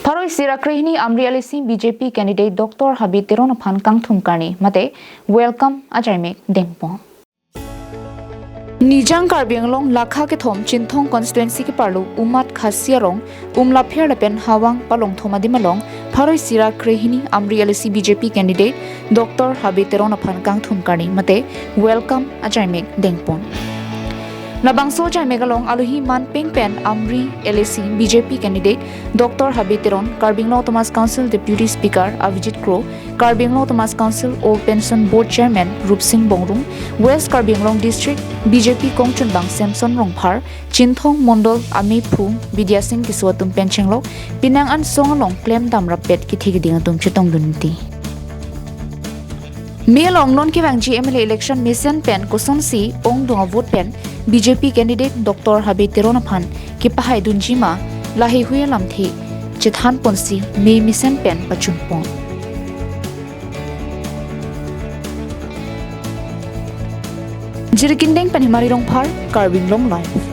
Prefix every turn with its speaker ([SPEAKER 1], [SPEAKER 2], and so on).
[SPEAKER 1] Tharoi Sirakrihini Amrialisi BJP candidate Dr. Habe Teron aphan Kangthum karne mate welcome ajaimek dengpo. Nijang Karbianglong Lakha ke thom Chinthong constituency ke parlu umat khasiarong lapher lapen hawang palong thomadimalong Tharoi Sirakrihini Amrialisi BJP candidate Dr. Habe Teron aphan Kangthum karne mate welcome ajaimek dengpon. Nabangso jai megalong aluhi man pengpen Amri LAC BJP candidate Dr. Habe Teron, Karbinglaw Thomas Council Deputy Speaker Avijit Crow, Karbinglaw Thomas Council Old Pension Board Chairman Rup Singh Bongrung, West Karbinglaw District BJP Kongchunbang Samson Rongphar, Chinthong Mondol Ami Phu, Vidya Singh Kiswatum Penchenglo, Pinang An Songalong Klem Dam Rapet Kitigidingatum Chitong Dunti. Mealong non kivang GMLA election mission pen kosong si Ongdung vote pen BJP candidate Dr. Habe Teron aphan kipahai dunjima lahi huye lamthi chithan ponsi me mission pen pachunpong. Jirikindeng panhimari rongphar Karbinglong live.